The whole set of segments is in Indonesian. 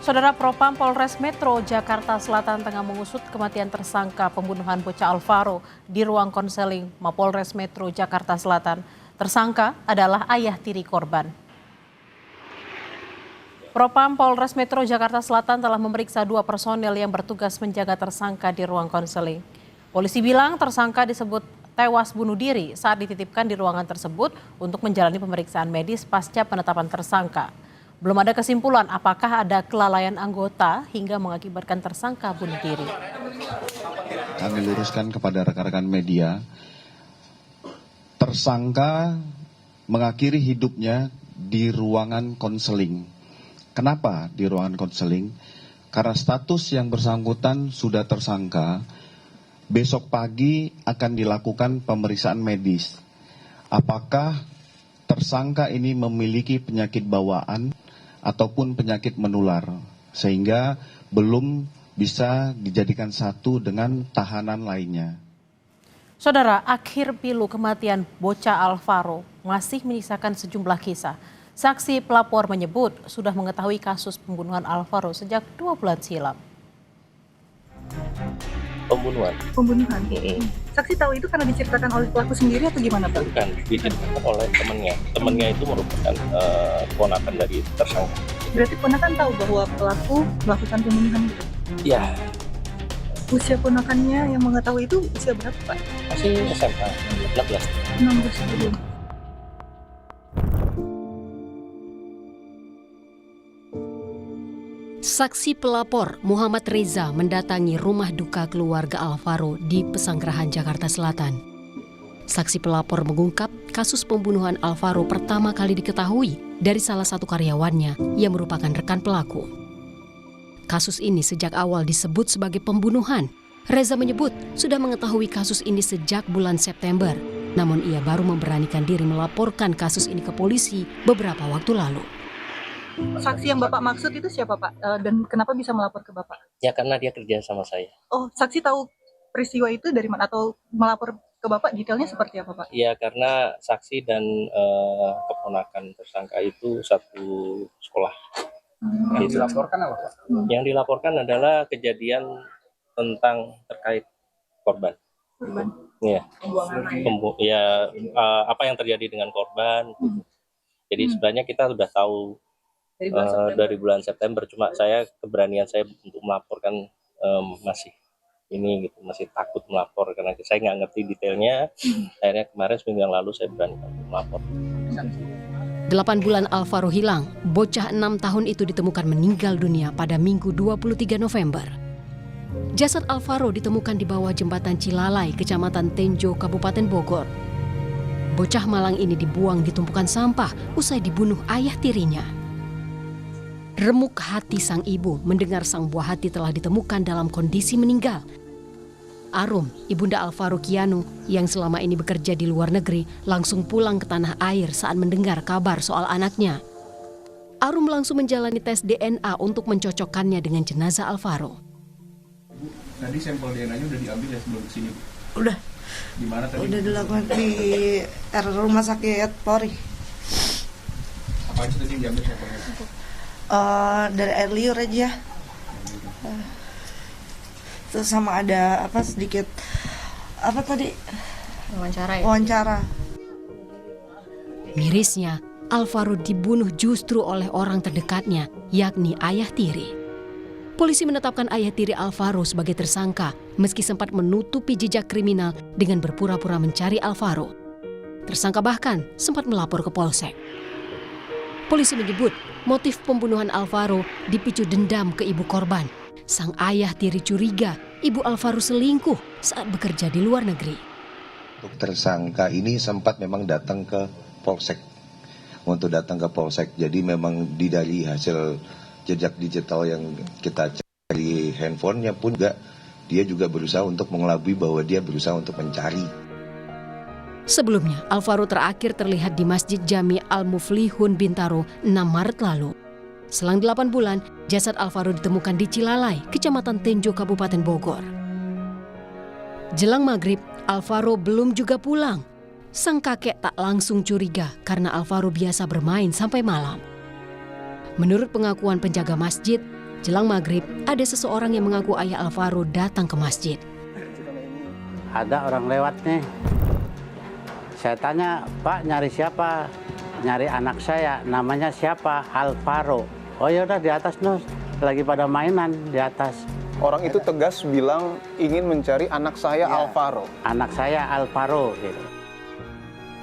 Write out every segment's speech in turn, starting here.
Saudara Propam Polres Metro Jakarta Selatan tengah mengusut kematian tersangka pembunuhan bocah Alvaro di ruang konseling Mapolres Metro Jakarta Selatan. Tersangka adalah ayah tiri korban. Propam Polres Metro Jakarta Selatan telah memeriksa 2 personel yang bertugas menjaga tersangka di ruang konseling. Polisi bilang tersangka disebut tewas bunuh diri saat dititipkan di ruangan tersebut untuk menjalani pemeriksaan medis pasca penetapan tersangka. Belum ada kesimpulan apakah ada kelalaian anggota hingga mengakibatkan tersangka bunuh diri. Kami luruskan kepada rekan-rekan media, tersangka mengakhiri hidupnya di ruangan konseling. Kenapa di ruangan konseling? Karena status yang bersangkutan sudah tersangka, besok pagi akan dilakukan pemeriksaan medis. Apakah tersangka ini memiliki penyakit bawaan ataupun penyakit menular, sehingga belum bisa dijadikan satu dengan tahanan lainnya. Saudara, akhir pilu kematian bocah Alvaro masih menyisakan sejumlah kisah. Saksi pelapor menyebut sudah mengetahui kasus pembunuhan Alvaro sejak 2 bulan silam. Pembunuhan. Saksi tahu itu karena diceritakan oleh pelaku sendiri atau gimana, Pak? Bukan, diceritakan oleh temannya. Temannya itu merupakan ponakan dari tersangka. Berarti ponakan tahu bahwa pelaku melakukan pembunuhan itu? Ya, Usia ponakannya yang mengetahui itu usia berapa, Pak? masih SMA, 16. 16 tahun. Saksi pelapor Muhammad Reza mendatangi rumah duka keluarga Alvaro di Pesanggerahan, Jakarta Selatan. Saksi pelapor mengungkap kasus pembunuhan Alvaro pertama kali diketahui dari salah satu karyawannya yang merupakan rekan pelaku. Kasus ini sejak awal disebut sebagai pembunuhan. Reza menyebut sudah mengetahui kasus ini sejak bulan September, namun ia baru memberanikan diri melaporkan kasus ini ke polisi beberapa waktu lalu. Saksi yang Bapak maksud itu siapa, Pak? Dan kenapa bisa melapor ke Bapak? Ya karena dia kerja sama saya. Oh, saksi tahu peristiwa itu dari mana atau melapor ke Bapak detailnya seperti apa, Pak? Ya karena saksi dan keponakan tersangka itu satu sekolah. Yang dilaporkan apa, Pak? Yang dilaporkan adalah kejadian tentang terkait korban. Korban. Ya, apa yang terjadi dengan korban. Jadi sebenarnya kita sudah tahu dari bulan September, cuma keberanian saya untuk melaporkan masih takut melapor karena saya nggak ngerti detailnya. Akhirnya kemarin seminggu yang lalu saya berani untuk melapor. 8 bulan Alvaro hilang, bocah 6 tahun itu ditemukan meninggal dunia pada Minggu 23 November. Jasad Alvaro ditemukan di bawah jembatan Cilalai, Kecamatan Tenjo, Kabupaten Bogor. Bocah malang ini dibuang di tumpukan sampah usai dibunuh ayah tirinya. Remuk hati sang ibu mendengar sang buah hati telah ditemukan dalam kondisi meninggal. Arum, ibunda Alvaro Kianu yang selama ini bekerja di luar negeri, langsung pulang ke tanah air saat mendengar kabar soal anaknya. Arum langsung menjalani tes DNA untuk mencocokkannya dengan jenazah Alvaro. Bu, tadi sampel DNA-nya udah diambil ya sebelum kesini? Udah. Di mana tadi? Udah dilakukan di rumah sakit Polri. Apa aja tadi yang diambil sampelnya? Dari air liur aja. Terus sama ada sedikit tadi? Wawancara. Mirisnya, Alvaro dibunuh justru oleh orang terdekatnya, yakni ayah tiri. Polisi menetapkan ayah tiri Alvaro sebagai tersangka meski sempat menutupi jejak kriminal dengan berpura-pura mencari Alvaro. Tersangka bahkan sempat melapor ke polsek. Polisi menyebut motif pembunuhan Alvaro dipicu dendam ke ibu korban. Sang ayah tiri curiga ibu Alvaro selingkuh saat bekerja di luar negeri. Tersangka ini sempat memang datang ke polsek. Untuk datang ke polsek, jadi memang dari hasil jejak digital yang kita cari handphonenya pun dia juga berusaha untuk mengelabui bahwa dia berusaha untuk mencari. Sebelumnya, Alvaro terakhir terlihat di Masjid Jami Al-Muflihun Bintaro 6 Maret lalu. Selang 8 bulan, jasad Alvaro ditemukan di Cilalai, Kecamatan Tenjo, Kabupaten Bogor. Jelang maghrib, Alvaro belum juga pulang. Sang kakek tak langsung curiga karena Alvaro biasa bermain sampai malam. Menurut pengakuan penjaga masjid, Jelang maghrib, ada seseorang yang mengaku ayah Alvaro datang ke masjid. Ada orang lewat nih. Saya tanya, Pak nyari siapa? Nyari anak saya, namanya siapa? Alvaro. Oh ya udah di atas Nus, lagi pada mainan di atas. Orang itu tegas bilang ingin mencari anak saya Alvaro. Anak saya Alvaro gitu.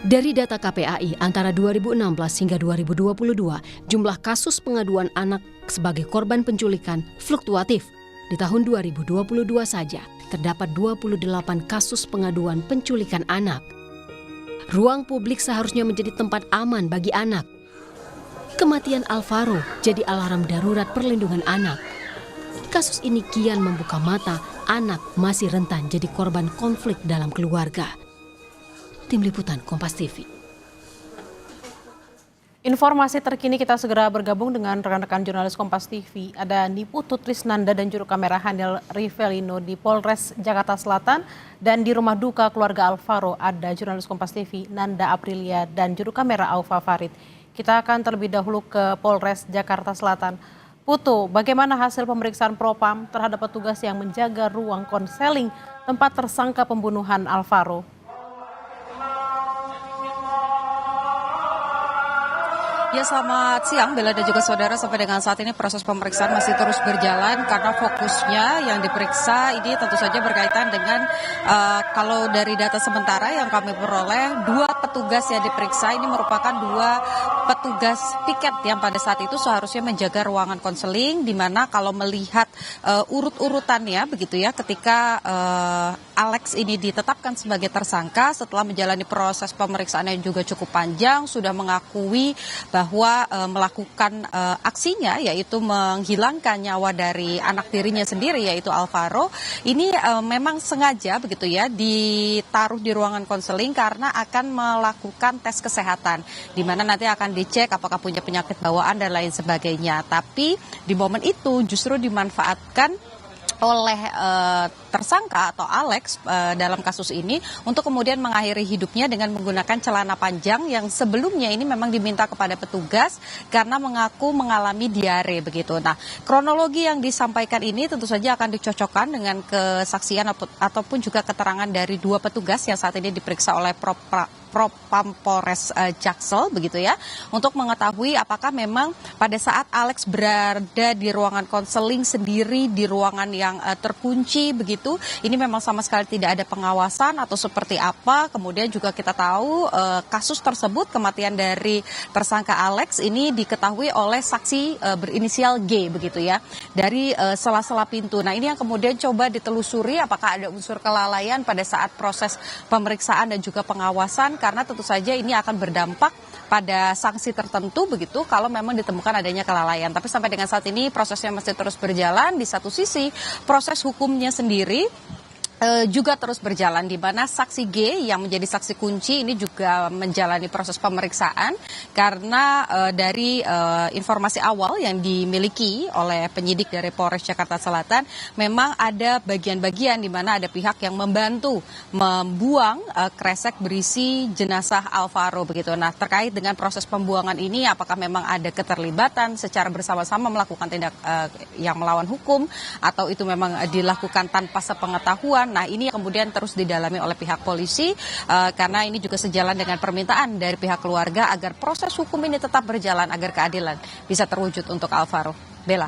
Dari data KPAI, antara 2016 hingga 2022, jumlah kasus pengaduan anak sebagai korban penculikan fluktuatif. Di tahun 2022 saja, terdapat 28 kasus pengaduan penculikan anak. Ruang publik seharusnya menjadi tempat aman bagi anak. Kematian Alvaro jadi alarm darurat perlindungan anak. Kasus ini kian membuka mata, anak masih rentan jadi korban konflik dalam keluarga. Tim Liputan Kompas TV. Informasi terkini kita segera bergabung dengan rekan-rekan jurnalis Kompas TV. Ada Niputu Trisnanda dan juru kamera Hanel Rivelino di Polres Jakarta Selatan. Dan di rumah duka keluarga Alvaro ada jurnalis Kompas TV Nanda Aprilia dan juru kamera Aufa Farid. Kita akan terlebih dahulu ke Polres Jakarta Selatan. Putu, bagaimana hasil pemeriksaan Propam terhadap petugas yang menjaga ruang konseling tempat tersangka pembunuhan Alvaro? Ya, selamat siang Bella dan juga saudara. Sampai dengan saat ini proses pemeriksaan masih terus berjalan karena fokusnya yang diperiksa ini tentu saja berkaitan dengan kalau dari data sementara yang kami peroleh, 2 petugas yang diperiksa ini merupakan 2 petugas piket yang pada saat itu seharusnya menjaga ruangan konseling, di mana kalau melihat urut-urutannya begitu ya, ketika Alex ini ditetapkan sebagai tersangka setelah menjalani proses pemeriksaan yang juga cukup panjang, sudah mengakui bahwa melakukan aksinya yaitu menghilangkan nyawa dari anak tirinya sendiri yaitu Alvaro. Ini memang sengaja begitu ya ditaruh di ruangan konseling karena akan melakukan tes kesehatan, di mana nanti akan dicek apakah punya penyakit bawaan dan lain sebagainya. Tapi di momen itu justru dimanfaatkan oleh tersangka atau Alex dalam kasus ini untuk kemudian mengakhiri hidupnya dengan menggunakan celana panjang yang sebelumnya ini memang diminta kepada petugas karena mengaku mengalami diare begitu. Nah, kronologi yang disampaikan ini tentu saja akan dicocokkan dengan kesaksian ataupun juga keterangan dari 2 petugas yang saat ini diperiksa oleh Propam Polres Jaksel begitu ya, untuk mengetahui apakah memang pada saat Alex berada di ruangan konseling sendiri di ruangan yang terkunci begitu, ini memang sama sekali tidak ada pengawasan atau seperti apa. Kemudian juga kita tahu kasus tersebut, kematian dari tersangka Alex ini diketahui oleh saksi berinisial G begitu ya, dari sela-sela pintu. Nah, ini yang kemudian coba ditelusuri apakah ada unsur kelalaian pada saat proses pemeriksaan dan juga pengawasan, karena tentu saja ini akan berdampak pada sanksi tertentu begitu kalau memang ditemukan adanya kelalaian. Tapi sampai dengan saat ini prosesnya masih terus berjalan. Di satu sisi proses hukumnya sendiri juga terus berjalan, di mana saksi G yang menjadi saksi kunci ini juga menjalani proses pemeriksaan karena dari informasi awal yang dimiliki oleh penyidik dari Polres Jakarta Selatan memang ada bagian-bagian di mana ada pihak yang membantu membuang kresek berisi jenazah Alvaro begitu. Nah, terkait dengan proses pembuangan ini apakah memang ada keterlibatan secara bersama-sama melakukan tindak yang melawan hukum atau itu memang dilakukan tanpa sepengetahuan. Nah, ini kemudian terus didalami oleh pihak polisi karena ini juga sejalan dengan permintaan dari pihak keluarga agar proses hukum ini tetap berjalan agar keadilan bisa terwujud untuk Alvaro. Bella.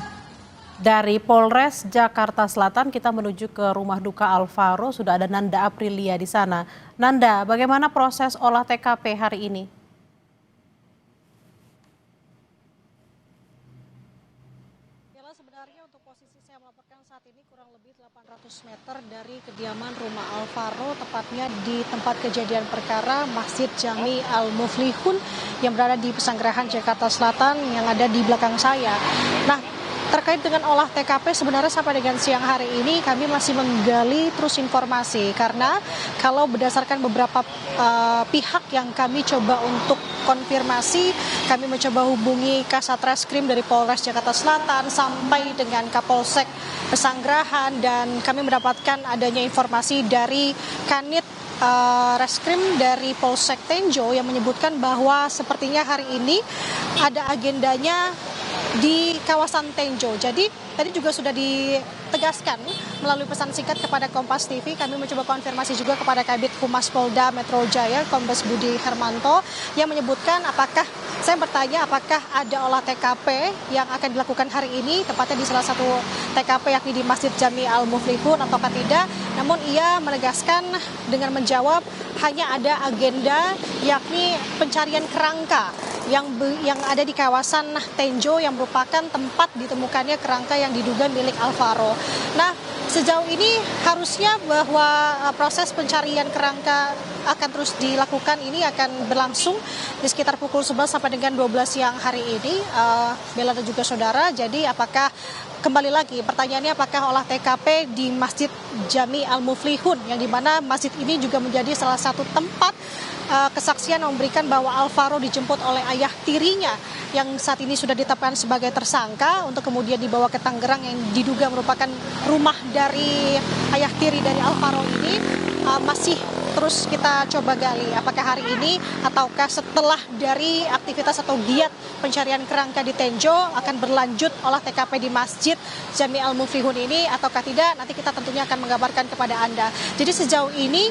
Dari Polres Jakarta Selatan kita menuju ke rumah duka Alvaro, sudah ada Nanda Aprilia di sana. Nanda, bagaimana proses olah TKP hari ini? Sebenarnya untuk posisi saya melaporkan saat ini kurang lebih 800 meter dari kediaman rumah Alvaro, tepatnya di tempat kejadian perkara Masjid Jami Al-Muflihun yang berada di Pesanggerahan Jakarta Selatan yang ada di belakang saya. Nah, terkait dengan olah TKP sebenarnya sampai dengan siang hari ini kami masih menggali terus informasi karena kalau berdasarkan beberapa pihak yang kami coba untuk konfirmasi, kami mencoba hubungi Kasat Reskrim dari Polres Jakarta Selatan sampai dengan Kapolsek Pesanggerahan dan kami mendapatkan adanya informasi dari Kanit Reskrim dari Polsek Tenjo yang menyebutkan bahwa sepertinya hari ini ada agendanya di kawasan Tenjo. Jadi tadi juga sudah ditegaskan melalui pesan singkat kepada Kompas TV. Kami mencoba konfirmasi juga kepada Kabid Humas Polda Metro Jaya, Kombes Budi Hermanto, yang menyebutkan saya bertanya apakah ada olah TKP yang akan dilakukan hari ini, tepatnya di salah satu TKP yakni di Masjid Jami Al-Muflihun ataukah tidak. Namun ia menegaskan dengan menjawab hanya ada agenda yakni pencarian kerangka yang ada di kawasan Tenjo yang merupakan tempat ditemukannya kerangka yang diduga milik Alvaro. Nah, sejauh ini harusnya bahwa proses pencarian kerangka akan terus dilakukan, ini akan berlangsung di sekitar pukul 11 sampai dengan 12 siang hari ini, Bella dan juga saudara. Jadi apakah kembali lagi pertanyaannya apakah olah TKP di Masjid Jami Al-Muflihun, yang dimana masjid ini juga menjadi salah satu tempat kesaksian yang memberikan bahwa Alvaro dijemput oleh ayah tirinya yang saat ini sudah ditetapkan sebagai tersangka untuk kemudian dibawa ke Tangerang yang diduga merupakan rumah dari ayah tiri dari Alvaro ini. Masih terus kita coba gali apakah hari ini ataukah setelah dari aktivitas atau giat pencarian kerangka di Tenjo akan berlanjut olah TKP di Masjid Jami Al-Muflihun ini ataukah tidak, nanti kita tentunya akan mengabarkan kepada Anda. Jadi sejauh ini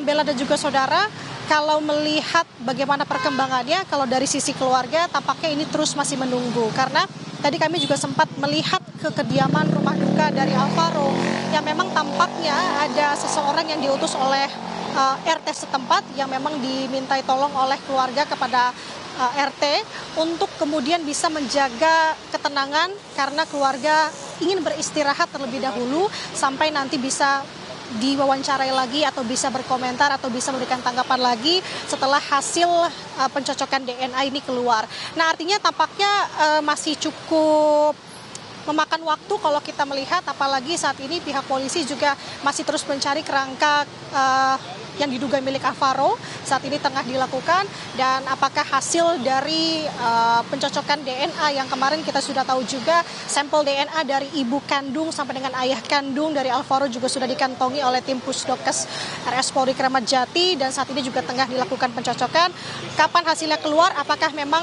Bella dan juga saudara, kalau melihat bagaimana perkembangannya, kalau dari sisi keluarga tampaknya ini terus masih menunggu, karena tadi kami juga sempat melihat ke kediaman rumah duka dari Alvaro yang memang tampaknya ada seseorang yang diutus oleh RT setempat yang memang dimintai tolong oleh keluarga kepada RT untuk kemudian bisa menjaga ketenangan karena keluarga ingin beristirahat terlebih dahulu sampai nanti bisa diwawancarai lagi atau bisa berkomentar atau bisa memberikan tanggapan lagi setelah hasil pencocokan DNA ini keluar. Nah, artinya tampaknya masih cukup memakan waktu kalau kita melihat, apalagi saat ini pihak polisi juga masih terus mencari kerangka yang diduga milik Alvaro saat ini tengah dilakukan, dan apakah hasil dari pencocokan DNA yang kemarin kita sudah tahu juga sampel DNA dari ibu kandung sampai dengan ayah kandung dari Alvaro juga sudah dikantongi oleh tim Pusdokes RS Polri Kramat Jati, dan saat ini juga tengah dilakukan pencocokan. Kapan hasilnya keluar, apakah memang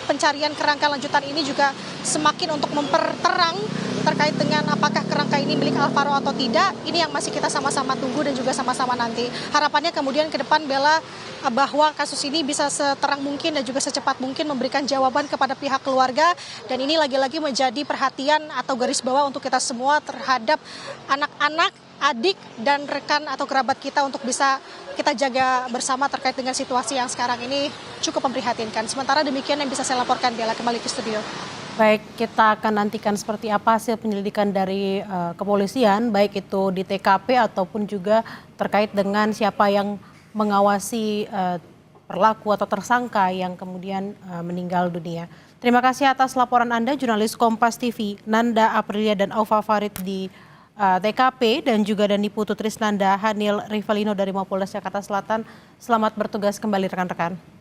pencarian kerangka lanjutan ini juga semakin untuk memperterang terkait dengan apakah kerangka ini milik Alvaro atau tidak, ini yang masih kita sama-sama tunggu dan juga sama-sama nanti. Harapannya kemudian ke depan Bella bahwa kasus ini bisa seterang mungkin dan juga secepat mungkin memberikan jawaban kepada pihak keluarga, dan ini lagi-lagi menjadi perhatian atau garis bawah untuk kita semua terhadap anak-anak, adik dan rekan atau kerabat kita untuk bisa kita jaga bersama terkait dengan situasi yang sekarang ini cukup memprihatinkan. Sementara demikian yang bisa saya laporkan, Bella, kembali ke studio. Baik, kita akan nantikan seperti apa hasil penyelidikan dari kepolisian, baik itu di TKP ataupun juga terkait dengan siapa yang mengawasi pelaku atau tersangka yang kemudian meninggal dunia. Terima kasih atas laporan Anda, jurnalis Kompas TV Nanda Aprilia dan Aufa Farid di TKP, dan juga Dani Putu Trisnanda Hanil Rivalino dari Mapolres Jakarta Selatan. Selamat bertugas kembali rekan-rekan.